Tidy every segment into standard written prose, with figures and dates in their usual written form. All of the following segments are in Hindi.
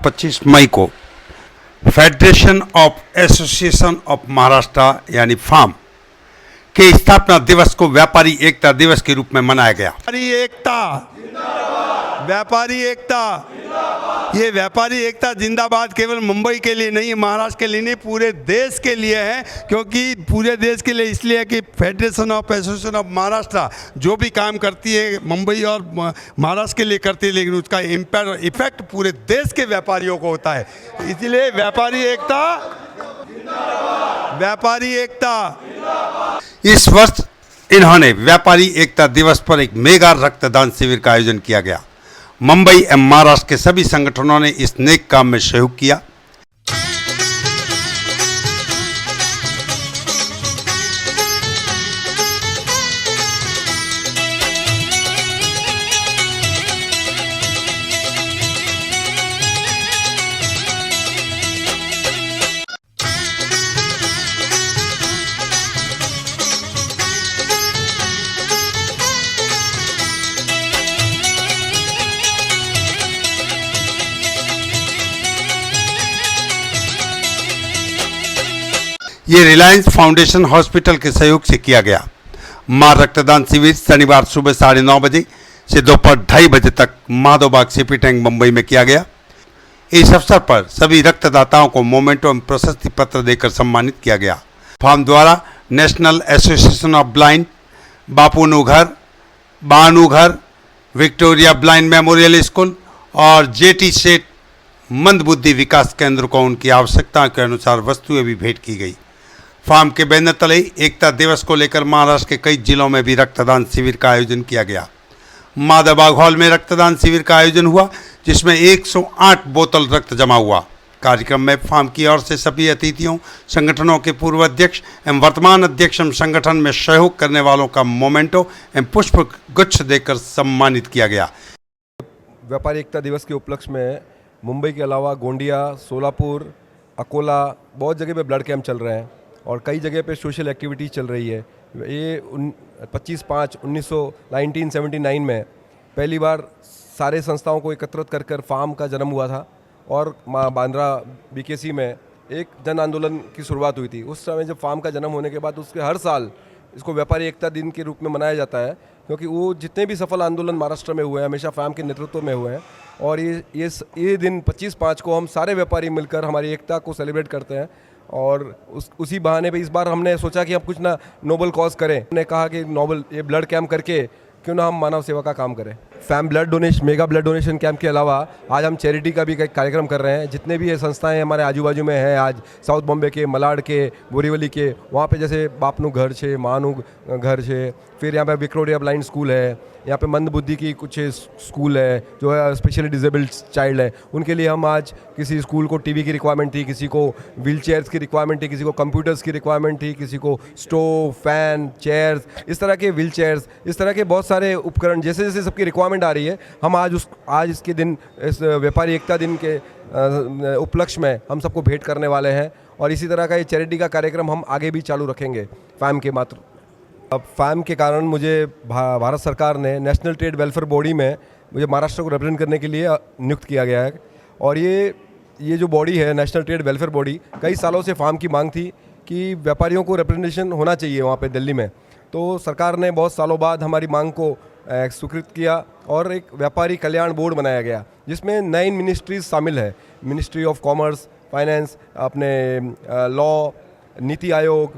25 मई को federation of association of Maharashtra यानी फार्म के स्थापना दिवस को व्यापारी एकता दिवस के रूप में मनाया गया। व्यापारी एकता, व्यापारी एकता, ये व्यापारी एकता जिंदाबाद केवल मुंबई के लिए नहीं, महाराष्ट्र के लिए नहीं, पूरे देश के लिए है। क्योंकि पूरे देश के लिए इसलिए है कि federation of association of Maharashtra जो भी काम करती है मुंबई और महाराष्ट्र के लिए करती है, लेकिन उसका इफेक्ट पूरे देश के व्यापारियों को होता है। इसलिए व्यापारी एकता, व्यापारी एकता। इस वर्ष इन्होंने व्यापारी एकता दिवस पर एक मेगा रक्तदान शिविर का आयोजन किया गया। मुंबई एवं महाराष्ट्र के सभी संगठनों ने इस नेक काम में सहयोग किया। ये रिलायंस फाउंडेशन हॉस्पिटल के सहयोग से किया गया। मां रक्तदान शिविर शनिवार सुबह 9:30 बजे से दोपहर 2:30 बजे तक माधवबाग सीपी टैंक मुंबई में किया गया। इस अवसर पर सभी रक्तदाताओं को मोमेंटो एवं प्रशस्ति पत्र देकर सम्मानित किया गया। फार्म द्वारा नेशनल एसोसिएशन ऑफ ब्लाइंड, बापूनु घर, बानू घर, विक्टोरिया ब्लाइंड मेमोरियल स्कूल और जेटी सेठ मंदबुद्धि विकास केंद्र को उनकी आवश्यकता के अनुसार वस्तुएं भी भेंट की गई। फार्म के बैनर तले एकता दिवस को लेकर महाराष्ट्र के कई जिलों में भी रक्तदान शिविर का आयोजन किया गया। माधवबाग हॉल में रक्तदान शिविर का आयोजन हुआ, जिसमें 108 बोतल रक्त जमा हुआ। कार्यक्रम में फार्म की ओर से सभी अतिथियों, संगठनों के पूर्व अध्यक्ष एवं वर्तमान अध्यक्ष एवं संगठन में सहयोग करने वालों का मोमेंटो एवं पुष्प गुच्छ देकर सम्मानित किया गया। व्यापारी एकता दिवस के उपलक्ष्य में मुंबई के अलावा गोंडिया, सोलापुर, अकोला बहुत जगह पे ब्लड कैंप चल रहे हैं और कई जगह पे सोशल एक्टिविटीज़ चल रही है। ये 25/5/1979 में पहली बार सारे संस्थाओं को एकत्रित कर फार्म का जन्म हुआ था और बांद्रा बीकेसी में एक जन आंदोलन की शुरुआत हुई थी। उस समय जब फार्म का जन्म होने के बाद उसके हर साल इसको व्यापारी एकता दिन के रूप में मनाया जाता है, क्योंकि वो जितने भी सफल आंदोलन महाराष्ट्र में हुए हैं हमेशा फार्म के नेतृत्व में हुए हैं। और ये दिन 25/5 को हम सारे व्यापारी मिलकर हमारी एकता को सेलिब्रेट करते हैं। और उसी बहाने पे इस बार हमने सोचा कि हम कुछ ना नोबल कॉज करें। हमने कहा कि ये ब्लड कैंप करके क्यों ना हम मानव सेवा का काम करें। Fam blood donation, mega blood donation camp के अलावा आज हम चैरिटी का भी कार्यक्रम कर रहे हैं। जितने भी ये संस्थाएं हमारे आजू बाजू में हैं, आज साउथ बॉम्बे के, मलाड के, बोरीवली के, वहाँ पे जैसे बापनू घर छे, मानू घर छे, फिर यहाँ पे विक्टोरिया ब्लाइंड स्कूल है, यहाँ पे मंदबुद्धि की कुछ स्कूल है जो है स्पेशली डिजेबल्ड चाइल्ड है, उनके लिए हम आज किसी स्कूल को टीवी की रिक्वायरमेंट थी, किसी को व्हील चेयर्स की रिक्वायरमेंट थी, किसी को कंप्यूटर्स की रिक्वायरमेंट थी, किसी को स्टोव, फैन, चेयर्स, इस तरह के व्हील चेयर्स, इस तरह के बहुत सारे उपकरण जैसे जैसे सबकी रिक्वायरमेंट आ रही है, हम आज इसके दिन, इस व्यापारी एकता दिन के उपलक्ष्य में हम सबको भेंट करने वाले हैं। और इसी तरह का ये चैरिटी का कार्यक्रम हम आगे भी चालू रखेंगे फैम के मात्र। अब फैम के कारण मुझे भारत सरकार ने नेशनल ट्रेड वेलफेयर बॉडी में मुझे महाराष्ट्र को रिप्रेजेंट करने के लिए नियुक्त किया गया है। और ये जो बॉडी है नेशनल ट्रेड वेलफेयर बॉडी, कई सालों से फार्म की मांग थी कि व्यापारियों को रिप्रेजेंटेशन होना चाहिए वहाँ पे दिल्ली में। तो सरकार ने बहुत सालों बाद हमारी मांग को स्वीकृत किया और एक व्यापारी कल्याण बोर्ड बनाया गया, जिसमें 9 मिनिस्ट्रीज शामिल है। मिनिस्ट्री ऑफ कॉमर्स, फाइनेंस, अपने लॉ, नीति आयोग,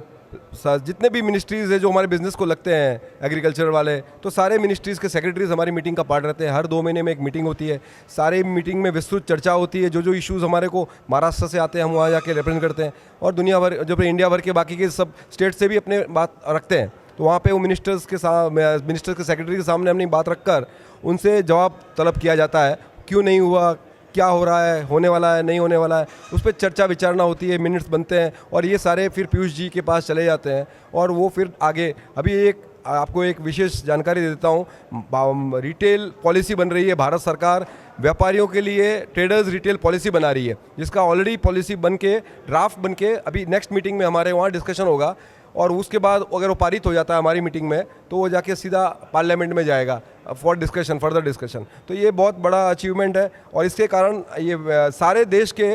जितने भी मिनिस्ट्रीज़ है जो हमारे बिज़नेस को लगते हैं, एग्रीकल्चर वाले, तो सारे मिनिस्ट्रीज़ के सेक्रेटरीज हमारी मीटिंग का पार्ट रहते हैं। हर 2 महीने में एक मीटिंग होती है, सारे मीटिंग में विस्तृत चर्चा होती है। जो इश्यूज़ हमारे को महाराष्ट्र से आते हैं हम वहाँ जाके रिप्रेजेंट करते हैं और दुनिया भर, जो इंडिया भर के बाकी के सब स्टेट से भी अपने बात रखते हैं। तो वहाँ पे वो मिनिस्टर्स के सेक्रेटरी के सामने अपनी बात रखकर उनसे जवाब तलब किया जाता है, क्यों नहीं हुआ, क्या हो रहा है, होने वाला है, नहीं होने वाला है, उस पर चर्चा विचारना होती है, मिनट्स बनते हैं और ये सारे फिर पीयूष जी के पास चले जाते हैं और वो फिर आगे। अभी आपको एक विशेष जानकारी दे देता हूँ, रिटेल पॉलिसी बन रही है। भारत सरकार व्यापारियों के लिए ट्रेडर्स रिटेल पॉलिसी बना रही है, जिसका ऑलरेडी पॉलिसी बन के ड्राफ्ट बन के अभी नेक्स्ट मीटिंग में हमारे वहाँ डिस्कशन होगा और उसके बाद अगर वो पारित हो जाता है हमारी मीटिंग में तो वो जाके सीधा पार्लियामेंट में जाएगा फॉर डिस्कशन, फर्दर डिस्कशन। तो ये बहुत बड़ा अचीवमेंट है और इसके कारण ये सारे देश के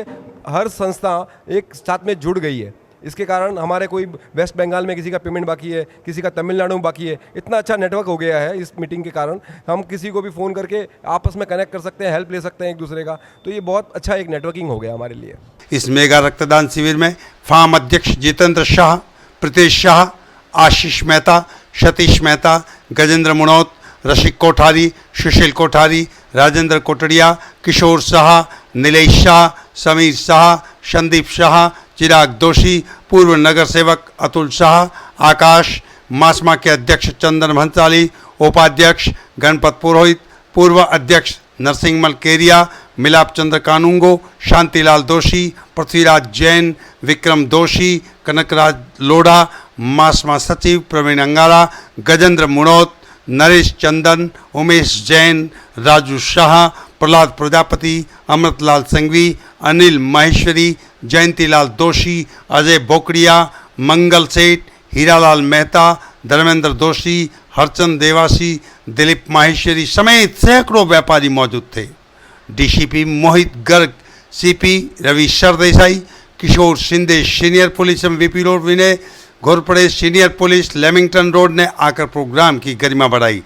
हर संस्था एक साथ में जुड़ गई है। इसके कारण हमारे कोई वेस्ट बंगाल में किसी का पेमेंट बाकी है, किसी का तमिलनाडु में बाकी है, इतना अच्छा नेटवर्क हो गया है इस मीटिंग के कारण। हम किसी को भी फ़ोन करके आपस में कनेक्ट कर सकते हैं, हेल्प ले सकते हैं एक दूसरे का। तो ये बहुत अच्छा एक नेटवर्किंग हो गया हमारे लिए। इस मेगा रक्तदान शिविर में फार्म अध्यक्ष जितेंद्र शाह, प्रीतेश शाह, आशीष मेहता, सतीश मेहता, गजेंद्र मुनौत, रसिक कोठारी, सुशील कोठारी, राजेंद्र कोटड़िया, किशोर शाह, नीलेश शाह, समीर शाह, संदीप शाह, चिराग दोषी, पूर्व नगर सेवक अतुल शाह, आकाश, मासमा के अध्यक्ष चंदन भंसाली, उपाध्यक्ष गणपत पुरोहित, पूर्व अध्यक्ष नरसिंहमल केरिया, मिलाप चंद्र कानूंगो, शांतिलाल दोषी, पृथ्वीराज जैन, विक्रम दोषी, कनकराज लोढ़ा, मासमा सचिव प्रवीण अंगारा, गजेंद्र मुनौत, नरेश चंदन, उमेश जैन, राजू शाह, प्रहलाद प्रजापति, अमृतलाल संघवी, अनिल माहेश्वरी, जयंतीलाल दोषी, अजय बोकड़िया, मंगल सेठ, हीरालाल मेहता, धर्मेंद्र दोषी, हरचंद देवासी, दिलीप माहेश्वरी समेत सैकड़ों व्यापारी मौजूद थे। DCP Mohit Garg, CP Ravi Sardesai, Kishore Shinde senior police MVP road Vinay Ghorpade senior police Lamington road ने आकर प्रोग्राम की गरिमा बढ़ाई।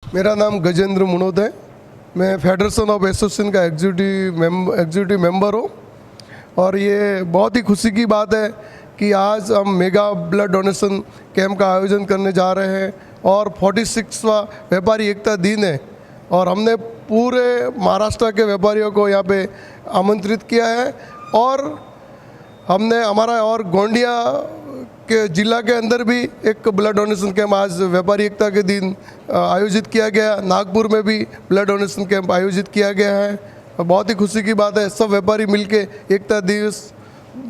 मेरा नाम गजेंद्र मुनोद है। मैं फेडरेशन ऑफ एसोसिएशन का एग्जीक्यूटिव मेंबर हूँ और ये बहुत ही खुशी की बात है कि आज हम मेगा ब्लड डोनेशन कैंप का आयोजन करने जा रहे हैं और 46वां व्यापारी एकता दिन है और हमने पूरे महाराष्ट्र के व्यापारियों को यहाँ पे आमंत्रित किया है और हमने हमारा और गोंडिया के जिला के अंदर भी एक ब्लड डोनेशन कैंप आज व्यापारी एकता के दिन आयोजित किया गया। नागपुर में भी ब्लड डोनेशन कैंप आयोजित किया गया है। बहुत ही खुशी की बात है, सब व्यापारी मिलके एकता दिवस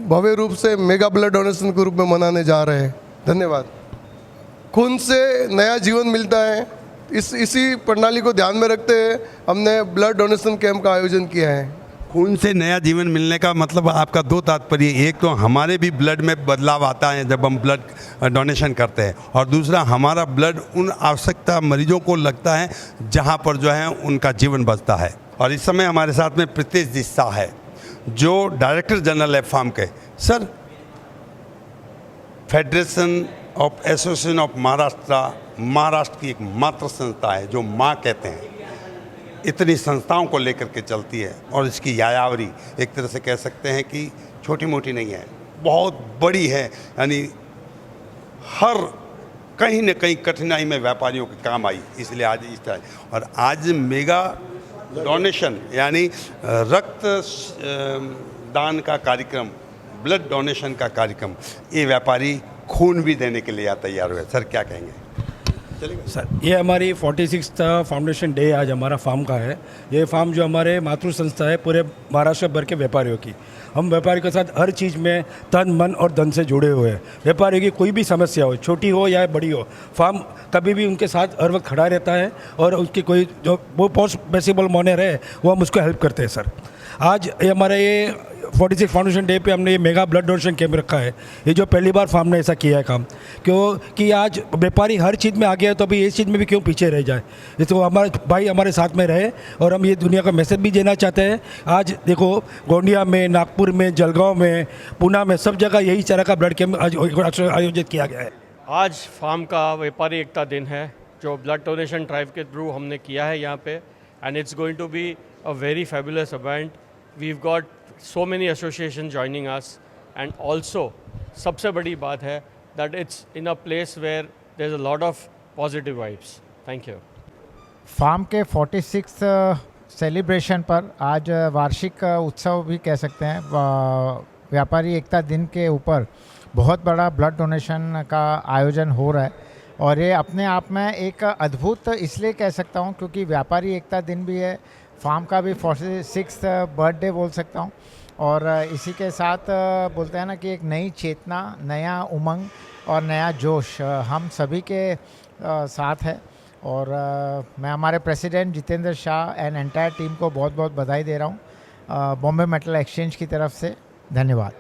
भव्य रूप से मेगा ब्लड डोनेशन के रूप में मनाने जा रहे हैं। धन्यवाद। खून से नया जीवन मिलता है, इसी प्रणाली को ध्यान में रखते हुए हमने ब्लड डोनेशन कैंप का आयोजन किया है। खून से नया जीवन मिलने का मतलब आपका दो तात्पर्य, एक तो हमारे भी ब्लड में बदलाव आता है जब हम ब्लड डोनेशन करते हैं और दूसरा हमारा ब्लड उन आवश्यकता मरीजों को लगता है जहां पर जो है उनका जीवन बचता है। और इस समय हमारे साथ में प्रीतेश जी शाह है जो डायरेक्टर जनरल है फार्म के। Sir, federation of association of Maharashtra की एक मात्र संस्था है जो माँ कहते हैं, इतनी संस्थाओं को लेकर के चलती है और इसकी यायावरी एक तरह से कह सकते हैं कि छोटी मोटी नहीं है, बहुत बड़ी है। यानी हर कहीं न कहीं कठिनाई में व्यापारियों के काम आई, इसलिए आज इस तरह। और आज मेगा डोनेशन यानी रक्त दान का कार्यक्रम, ब्लड डोनेशन का कार्यक्रम, ये व्यापारी खून भी देने के लिए तैयार हुए। सर क्या कहेंगे? सर, ये हमारी 46वां फाउंडेशन डे आज हमारा फार्म का है। ये फार्म जो हमारे मातृ संस्था है पूरे महाराष्ट्र भर के व्यापारियों की। हम व्यापारी के साथ हर चीज़ में तन मन और धन से जुड़े हुए हैं। व्यापारी की कोई भी समस्या हो, छोटी हो या बड़ी हो, फार्म कभी भी उनके साथ हर वक्त खड़ा रहता है और उसकी कोई जो वो पॉसिबल मोनर है वो हम उसको हेल्प करते हैं। सर, आज ये हमारे ये 46 फाउंडेशन डे पे हमने ये मेगा ब्लड डोनेशन कैंप रखा है। ये जो पहली बार फार्म ने ऐसा किया है काम, क्योंकि आज व्यापारी हर चीज़ में आगे है तो अभी इस चीज़ में भी क्यों पीछे रह जाए। ये तो हमारे भाई हमारे साथ में रहे और हम ये दुनिया का मैसेज भी देना चाहते हैं। आज देखो गोंडिया में, नागपुर में, जलगांव में, पूना में, सब जगह यही तरह का ब्लड कैंप आज आयोजित किया गया है। आज फार्म का व्यापारी एकता दिन है जो ब्लड डोनेशन ड्राइव के थ्रू हमने किया है यहाँ पे, and it's going to be a very fabulous event. We've got so many associations joining us, and also सबसे बड़ी बात है that it's in a place where there's a lot of positive vibes. Thank you. FAM के 46 सेलिब्रेशन पर आज वार्षिक उत्सव भी कह सकते हैं, व्यापारी एकता दिन के ऊपर बहुत बड़ा ब्लड डोनेशन का आयोजन हो रहा है और ये अपने आप में एक अद्भुत इसलिए कह सकता हूँ क्योंकि व्यापारी एकता दिन भी है, फार्म का भी 46 बर्थडे बोल सकता हूँ और इसी के साथ बोलते हैं ना कि एक नई चेतना, नया उमंग और नया जोश हम सभी के साथ है। और मैं हमारे president Jitendra Shah and entire team को बहुत बहुत बधाई दे रहा हूँ बॉम्बे मेटल एक्सचेंज की तरफ से। धन्यवाद।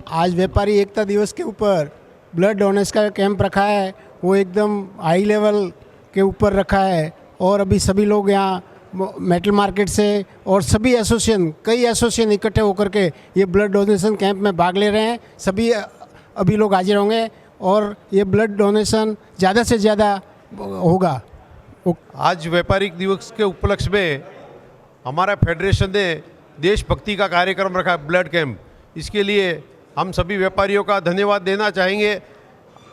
आज व्यापारी एकता दिवस के ऊपर ब्लड डोनेशन का कैंप रखा है, वो एकदम हाई लेवल के ऊपर रखा है। और अभी सभी लोग यहाँ मेटल मार्केट से और सभी एसोसिएशन, कई एसोसिएशन इकट्ठे होकर के ये ब्लड डोनेशन कैंप में भाग ले रहे हैं। सभी अभी लोग हाजिर होंगे और ये ब्लड डोनेशन ज़्यादा से ज़्यादा होगा। आज व्यापारिक दिवस के उपलक्ष्य में हमारा फेडरेशन ने देशभक्ति का कार्यक्रम रखा, ब्लड कैंप। इसके लिए हम सभी व्यापारियों का धन्यवाद देना चाहेंगे।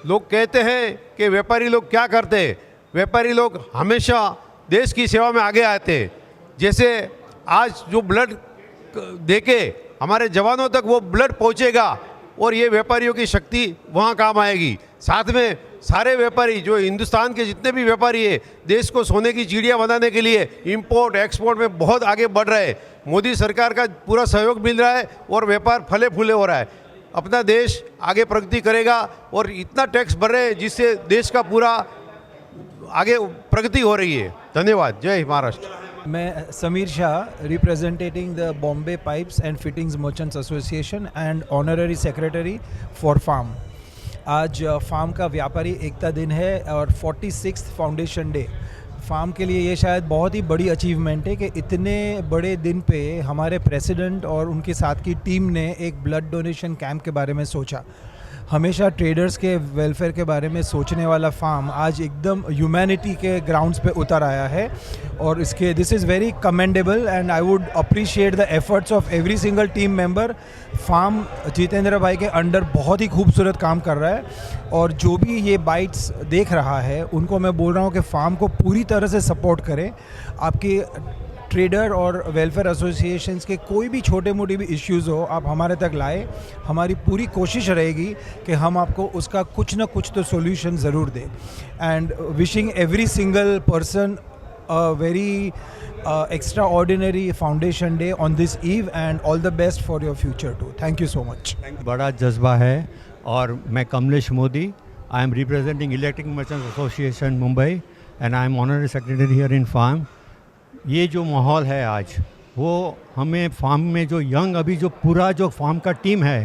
लोग कहते हैं कि व्यापारी लोग क्या करते हैं, व्यापारी लोग हमेशा देश की सेवा में आगे आते हैं। जैसे आज जो ब्लड देके हमारे जवानों तक वो ब्लड पहुंचेगा और ये व्यापारियों की शक्ति वहाँ काम आएगी। साथ में सारे व्यापारी जो हिंदुस्तान के जितने भी व्यापारी है, देश को सोने की चिड़िया बनाने के लिए इंपोर्ट एक्सपोर्ट में बहुत आगे बढ़ रहे हैं। मोदी सरकार का पूरा सहयोग मिल रहा है और व्यापार फले फूले हो रहा है। अपना देश आगे प्रगति करेगा और इतना टैक्स भर रहे हैं जिससे देश का पूरा आगे प्रगति हो रही है। धन्यवाद। जय महाराष्ट्र। मैं Sameer Shah, representing the Bombay pipes and fittings merchants association and honorary secretary for FAM. आज फार्म का व्यापारी एकता दिन है और 46th फाउंडेशन डे। फार्म के लिए ये शायद बहुत ही बड़ी अचीवमेंट है कि इतने बड़े दिन पे हमारे प्रेसिडेंट और उनके साथ की टीम ने एक ब्लड डोनेशन कैंप के बारे में सोचा। हमेशा ट्रेडर्स के वेलफेयर के बारे में सोचने वाला फार्म आज एकदम ह्यूमैनिटी के ग्राउंड्स पे उतर आया है और इसके this is very commendable and I would appreciate the efforts of every single team member. FAM Jitendra bhai के अंडर बहुत ही खूबसूरत काम कर रहा है और जो भी ये बाइट्स देख रहा है उनको मैं बोल रहा हूँ कि फार्म को पूरी तरह से सपोर्ट करें। आपकी ट्रेडर और वेलफेयर एसोसिएशंस के कोई भी छोटे मोटे भी इश्यूज़ हो, आप हमारे तक लाए। हमारी पूरी कोशिश रहेगी कि हम आपको उसका कुछ ना कुछ तो सॉल्यूशन ज़रूर दें। And wishing every single person a very extraordinary foundation day on this eve and all the best for your future too. Thank you so much. बड़ा जज्बा है और मैं Kamlesh Modi, I am representing electric merchants association Mumbai and I am honorary secretary here in FAM. ये जो माहौल है आज, वो हमें फार्म में जो यंग अभी जो पूरा जो फार्म का टीम है,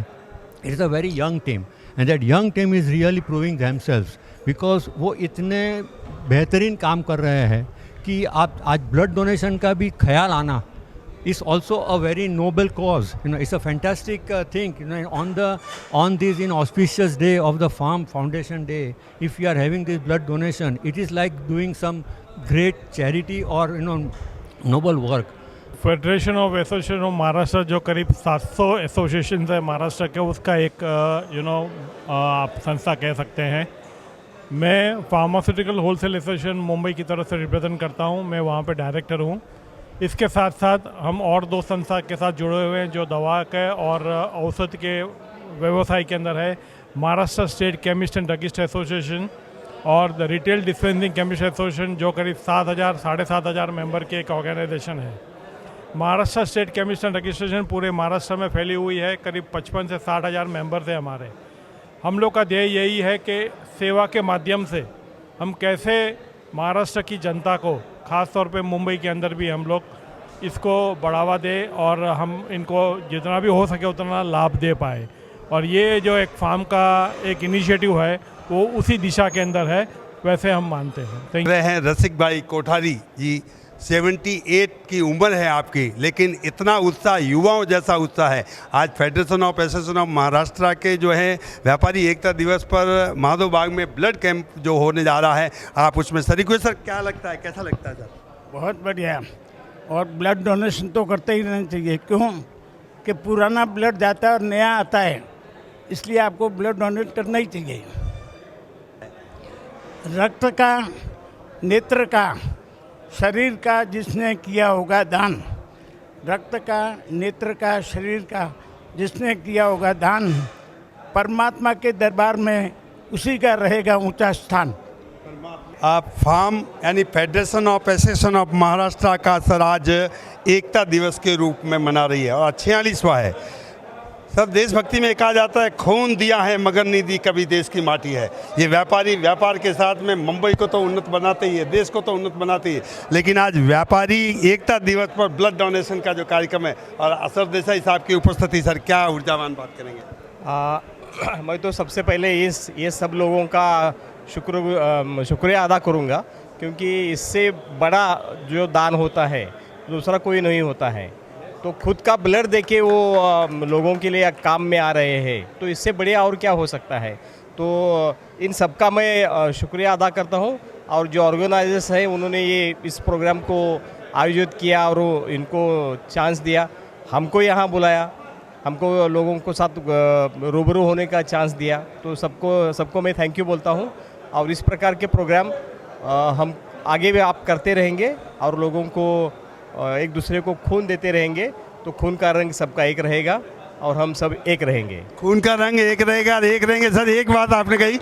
it is a very young team and that young team is really proving themselves because वो इतने बेहतरीन काम कर रहे हैं कि आप आज ब्लड डोनेशन का भी ख्याल आना is also a very noble cause. It's a fantastic thing. On this auspicious day of the Farm Foundation Day, if you are having this blood donation, it is like doing some great charity or noble work. Federation of association of Maharashtra जो करीब 700 एसोसिएशन है महाराष्ट्र के, उसका एक आप संस्था कह सकते हैं। मैं फार्मास्यूटिकल होलसेल एसोसिएशन मुंबई की तरफ से रिप्रेजेंट करता हूं, मैं वहां पे डायरेक्टर हूं। इसके साथ साथ हम और दो संस्था के साथ जुड़े हुए हैं जो दवा के और औषध के व्यवसाय के अंदर है, Maharashtra state chemist and druggist association और the retail dispensing chemist association जो करीब 7,000-7,500 मेंबर की एक ऑर्गेनाइजेशन है। Maharashtra state chemist and druggist association पूरे महाराष्ट्र में फैली हुई है, करीब 55 से 60,000 मेंबर्स हैं हमारे। हम लोग का ध्येय यही है कि सेवा के माध्यम से हम कैसे महाराष्ट्र की जनता को, ख़ास तौर पे मुंबई के अंदर भी हम लोग इसको बढ़ावा दें और हम इनको जितना भी हो सके उतना लाभ दे पाए। और ये जो एक फार्म का एक इनिशिएटिव है वो उसी दिशा के अंदर है, वैसे हम मानते हैं। रहे हैं रसिक भाई कोठारी जी, 78 की उम्र है आपकी, लेकिन इतना उत्साह, युवाओं जैसा उत्साह है। आज federation of association of Maharashtra के जो है व्यापारी एकता दिवस पर माधव बाग में ब्लड कैंप जो होने जा रहा है, आप उसमें शरीक हुए। सर क्या लगता है, कैसा लगता है सर? बहुत बढ़िया। और ब्लड डोनेशन तो करते ही रहना चाहिए, क्यों कि पुराना ब्लड जाता है और नया आता है, इसलिए आपको ब्लड डोनेट करना ही चाहिए। रक्त का, नेत्र का, शरीर का जिसने किया होगा दान, रक्त का, नेत्र का, शरीर का जिसने किया होगा दान, परमात्मा के दरबार में उसी का रहेगा ऊंचा स्थान। आप फार्म यानी federation of association of Maharashtra का सर आज एकता दिवस के रूप में मना रही है और 46वां है। सर देशभक्ति में कहा जाता है खून दिया है मगर नहीं दी कभी देश की माटी है। ये व्यापारी व्यापार के साथ में मुंबई को तो उन्नत बनाते ही है, देश को तो उन्नत बनाते ही है, लेकिन आज व्यापारी एकता दिवस पर ब्लड डोनेशन का जो कार्यक्रम है और असर देसाई साहब की उपस्थिति, सर क्या ऊर्जावान बात करेंगे? मैं तो सबसे पहले ये सब लोगों का शुक्रिया अदा करूँगा, क्योंकि इससे बड़ा जो दान होता है दूसरा कोई नहीं होता है। तो खुद का ब्लड देके वो लोगों के लिए काम में आ रहे हैं, तो इससे बढ़िया और क्या हो सकता है। तो इन सब का मैं शुक्रिया अदा करता हूँ। और जो ऑर्गेनाइजर्स हैं उन्होंने ये इस प्रोग्राम को आयोजित किया और इनको चांस दिया, हमको यहाँ बुलाया, हमको लोगों को साथ रूबरू होने का चांस दिया, तो सबको मैं थैंक यू बोलता हूँ। और इस प्रकार के प्रोग्राम हम आगे भी आप करते रहेंगे और लोगों को एक दूसरे को खून देते रहेंगे, तो खून का रंग सबका एक रहेगा और हम सब एक रहेंगे। खून का रंग एक रहेगा और एक रहेंगे। सर एक बात आपने कही,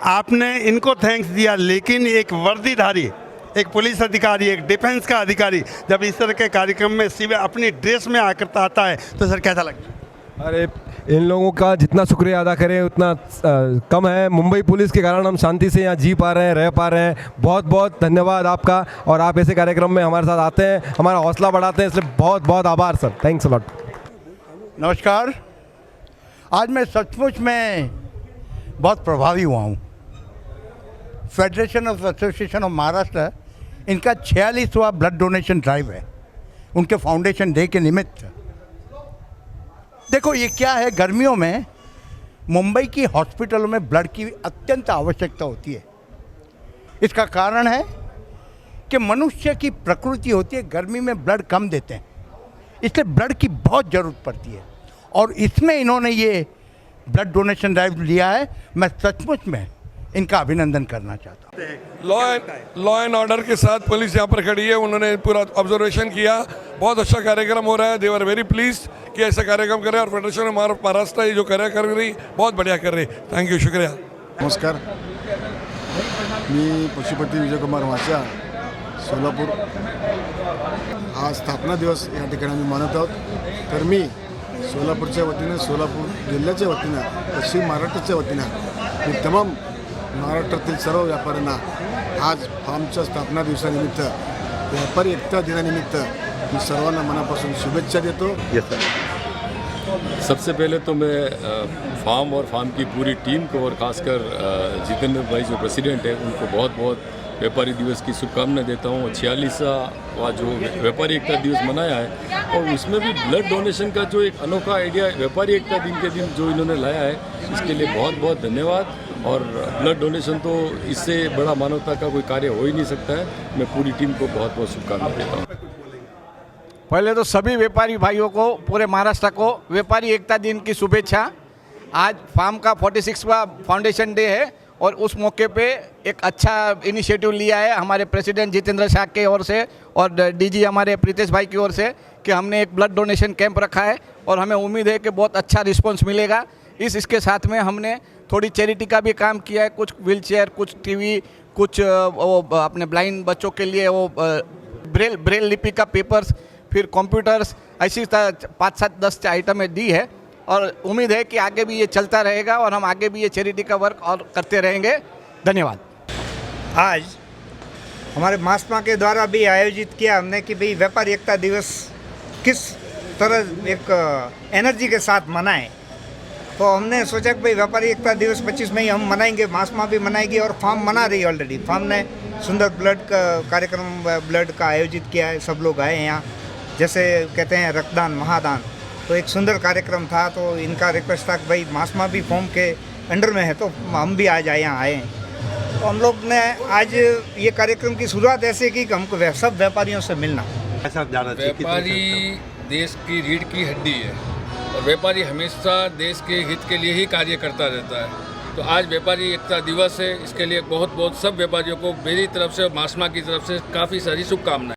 आपने इनको थैंक्स दिया, लेकिन एक वर्दीधारी, एक पुलिस अधिकारी, एक डिफेंस का अधिकारी जब इस तरह के कार्यक्रम में सिविल अपनी ड्रेस में आकर आता है तो सर कैसा लगता है? अरे इन लोगों का जितना शुक्रिया अदा करें उतना कम है। मुंबई पुलिस के कारण हम शांति से यहाँ जी पा रहे हैं, रह पा रहे हैं। बहुत बहुत धन्यवाद आपका, और आप ऐसे कार्यक्रम में हमारे साथ आते हैं, हमारा हौसला बढ़ाते हैं, इसलिए बहुत बहुत आभार सर। Thanks a lot. नमस्कार। आज मैं सचमुच में बहुत प्रभावी हुआ हूँ। Federation of association of Maharashtra, इनका 46वां ब्लड डोनेशन ड्राइव है, उनके फाउंडेशन डे के निमित्त। देखो ये क्या है, गर्मियों में मुंबई की हॉस्पिटलों में ब्लड की अत्यंत आवश्यकता होती है। इसका कारण है कि मनुष्य की प्रकृति होती है, गर्मी में ब्लड कम देते हैं, इसलिए ब्लड की बहुत ज़रूरत पड़ती है। और इसमें इन्होंने ये ब्लड डोनेशन ड्राइव लिया है, मैं सचमुच में इनका अभिनंदन करना चाहता हूँ। लॉ एंड ऑर्डर के साथ पुलिस यहाँ पर खड़ी है, उन्होंने पूरा ऑब्जर्वेशन किया, बहुत अच्छा कार्यक्रम हो रहा है। दे आर वेरी प्लीज कि ऐसा कार्यक्रम करें, और फेडरेशन ऑफ महाराष्ट्र ये जो कर रही बहुत बढ़िया कर रही। थैंक यू, शुक्रिया। नमस्कार, मी पशुपती विजयकुमार वाचा, सोलापूर। आज स्थापना दिवस या ठिकाणी आम्ही मानत आहोत। तर मी सोलापूरच्या वतीनं, सोलापूर जिल्ह्याच्या वतीनं, पश्चिम महाराष्ट्राच्या वतीनं मी तमाम महाराष्ट्रातील सर्व व्यापाऱ्यांना आज फार्मच्या स्थापना दिवसानिमित्त, व्यापारी एकता दिनानिमित्त मी सर्वांना मनापासून शुभेच्छा देतो। सबसे पहले तो मैं फार्म और फार्म की पूरी टीम को, और खासकर जितेंद्र भाई जो प्रेसिडेंट है, उनको बहुत बहुत व्यापारी दिवस की शुभकामनाएं देता हूँ। 46वां जो व्यापारी एकता दिवस मनाया है, और उसमें भी ब्लड डोनेशन का जो एक अनोखा आइडिया व्यापारी एकता दिन के दिन जो इन्होंने लाया है, इसके लिए बहुत बहुत धन्यवाद। और ब्लड डोनेशन तो इससे बड़ा मानवता का कोई कार्य हो ही नहीं सकता है। मैं पूरी टीम को बहुत बहुत शुभकामनाएं देता हूँ। पहले तो सभी व्यापारी भाइयों को, पूरे महाराष्ट्र को व्यापारी एकता दिन की शुभेच्छा। आज फार्म का 46वां फाउंडेशन डे है, और उस मौके पे एक अच्छा इनिशिएटिव लिया है हमारे प्रेसिडेंट जितेंद्र शाह की ओर से और डीजी हमारे प्रीतेश भाई की ओर से, कि हमने एक ब्लड डोनेशन कैंप रखा है, और हमें उम्मीद है कि बहुत अच्छा रिस्पांस मिलेगा। इसके साथ में हमने थोड़ी चैरिटी का भी काम किया है, कुछ व्हीलचेयर, कुछ टीवी, कुछ वो अपने ब्लाइंड बच्चों के लिए वो ब्रेल लिपि का पेपर्स, फिर कंप्यूटर्स, ऐसी 5-7-10 आइटमें दी है। और उम्मीद है कि आगे भी ये चलता रहेगा, और हम आगे भी ये चैरिटी का वर्क और करते रहेंगे। धन्यवाद। आज हमारे महात्मा के द्वारा भी आयोजित किया हमने कि भाई व्यापारी एकता दिवस किस तरह एक एनर्जी के साथ मनाएं, तो हमने सोचा कि भाई व्यापारी एकता दिवस 25 मई हम मनाएंगे, महात्मा भी मनाएगी, और फार्म मना रही है ऑलरेडी। फार्म ने सुंदर ब्लड का कार्यक्रम, ब्लड का आयोजित किया है, सब लोग आए यहाँ, जैसे कहते हैं रक्तदान महादान, तो एक सुंदर कार्यक्रम था। तो इनका रिक्वेस्ट था कि भाई महात्मा भी फॉर्म के अंडर में है, तो हम भी आज यहाँ आए हैं। तो हम लोग ने आज ये कार्यक्रम की शुरुआत ऐसे की कि हमको सब व्यापारियों से मिलना। व्यापारी देश की रीढ़ की हड्डी है, और व्यापारी हमेशा देश के हित के लिए ही कार्य करता रहता है। तो आज व्यापारी एकता दिवस है, इसके लिए बहुत बहुत सब व्यापारियों को मेरी तरफ से और महात्मा की तरफ से काफ़ी सारी शुभकामनाएं।